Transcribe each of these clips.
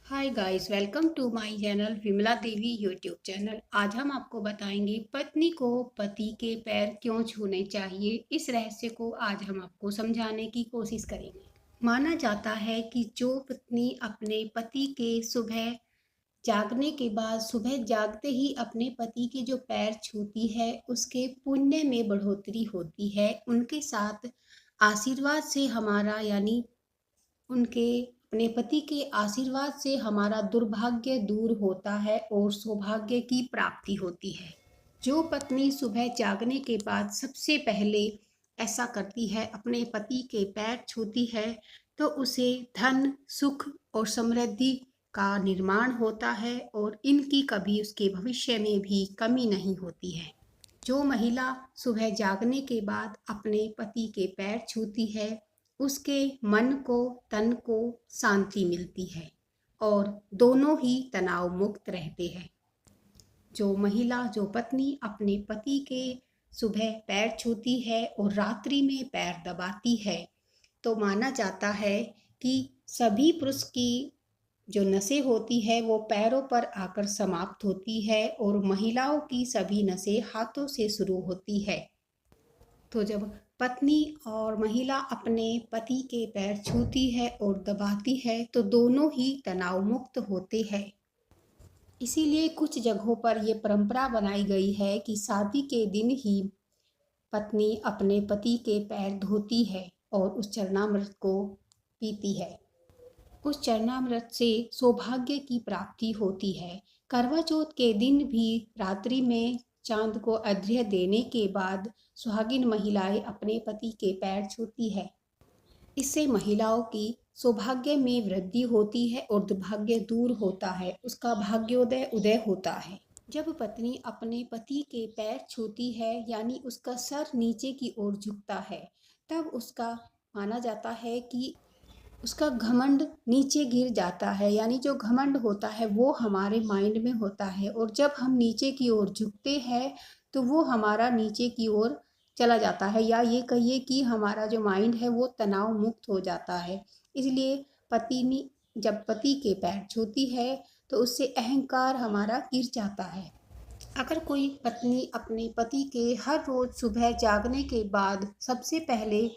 Hi guys, welcome to my channel Vimla Devi YouTube channel. आज हम आपको बताएंगे पत्नी को पति के पैर क्यों छूने चाहिए। इस रहस्य को आज हम आपको समझाने की कोशिश करेंगे। माना जाता है कि जो पत्नी अपने पति के सुबह जागने के बाद सुबह जागते ही अपने पति के जो पैर छूती है उसके पुण्य में बढ़ोतरी होती है। उनके साथ आशीर्वाद से हमारा यानी उनके अपने पति के आशीर्वाद से हमारा दुर्भाग्य दूर होता है और सौभाग्य की प्राप्ति होती है। जो पत्नी सुबह जागने के बाद सबसे पहले ऐसा करती है, अपने पति के पैर छूती है, तो उसे धन, सुख और समृद्धि का निर्माण होता है और इनकी कभी उसके भविष्य में भी कमी नहीं होती है। जो महिला सुबह जागने के बाद अपने पति के पैर छूती है उसके मन को, तन को शांति मिलती है और दोनों ही तनाव मुक्त रहते हैं। जो पत्नी अपने पति के सुबह पैर छूती है और रात्रि में पैर दबाती है, तो माना जाता है कि सभी पुरुष की जो नसें होती है वो पैरों पर आकर समाप्त होती है और महिलाओं की सभी नसें हाथों से शुरू होती है। तो जब पत्नी और महिला अपने पति के पैर छूती है और दबाती है तो दोनों ही तनाव मुक्त होते हैं। इसीलिए कुछ जगहों पर यह परंपरा बनाई गई है कि शादी के दिन ही पत्नी अपने पति के पैर धोती है और उस चरणामृत को पीती है। उस चरणामृत से सौभाग्य की प्राप्ति होती है। करवा चौथ के दिन भी रात्रि में चांद को अर्घ्य देने के बाद सुहागिन महिलाएं अपने पति के पैर छूती है। इससे महिलाओं की सौभाग्य में वृद्धि होती है और दुर्भाग्य दूर होता है, उसका भाग्योदय उदय होता है। जब पत्नी अपने पति के पैर छूती है यानी उसका सर नीचे की ओर झुकता है, तब उसका माना जाता है कि उसका घमंड नीचे गिर जाता है। यानी जो घमंड होता है वो हमारे माइंड में होता है और जब हम नीचे की ओर झुकते हैं तो वो हमारा नीचे की ओर चला जाता है, या ये कहिए कि हमारा जो माइंड है वो तनाव मुक्त हो जाता है। इसलिए पत्नी जब पति के पैर छूती है तो उससे अहंकार हमारा गिर जाता है। अगर कोई पत्नी अपने पति के हर रोज सुबह जागने के बाद सबसे पहले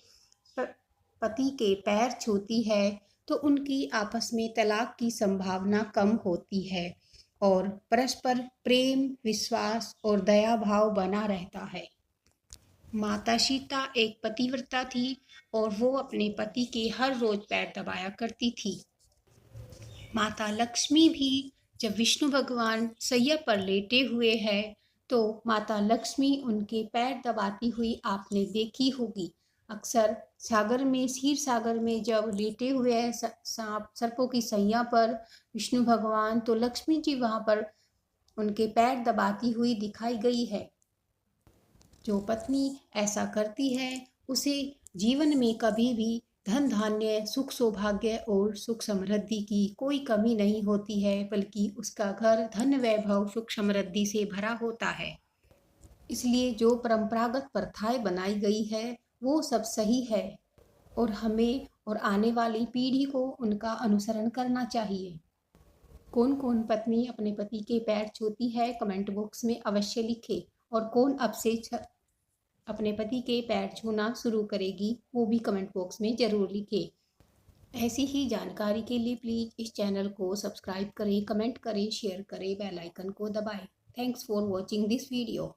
पति के पैर छूती है तो उनकी आपस में तलाक की संभावना कम होती है और परस्पर प्रेम, विश्वास और दया भाव बना रहता है। माता सीता एक पतिव्रता थी और वो अपने पति के हर रोज पैर दबाया करती थी। माता लक्ष्मी भी जब विष्णु भगवान सैया पर लेटे हुए हैं तो माता लक्ष्मी उनके पैर दबाती हुई आपने देखी होगी। अक्सर सागर में, क्षीर सागर में जब लेटे हुए हैं सांप सर्पों की सैया पर विष्णु भगवान, तो लक्ष्मी जी वहां पर उनके पैर दबाती हुई दिखाई गई है। जो पत्नी ऐसा करती है उसे जीवन में कभी भी धन धान्य, सुख सौभाग्य और सुख समृद्धि की कोई कमी नहीं होती है, बल्कि उसका घर धन वैभव सुख समृद्धि से भरा होता है। इसलिए जो परंपरागत प्रथाएं बनाई गई है वो सब सही है और हमें और आने वाली पीढ़ी को उनका अनुसरण करना चाहिए। कौन कौन पत्नी अपने पति के पैर छूती है कमेंट बॉक्स में अवश्य लिखे, और कौन अब से अपने पति के पैर छूना शुरू करेगी वो भी कमेंट बॉक्स में ज़रूर लिखे। ऐसी ही जानकारी के लिए प्लीज़ इस चैनल को सब्सक्राइब करें, कमेंट करें, शेयर करें, बेल आइकन को दबाएं। Thanks for watching this video.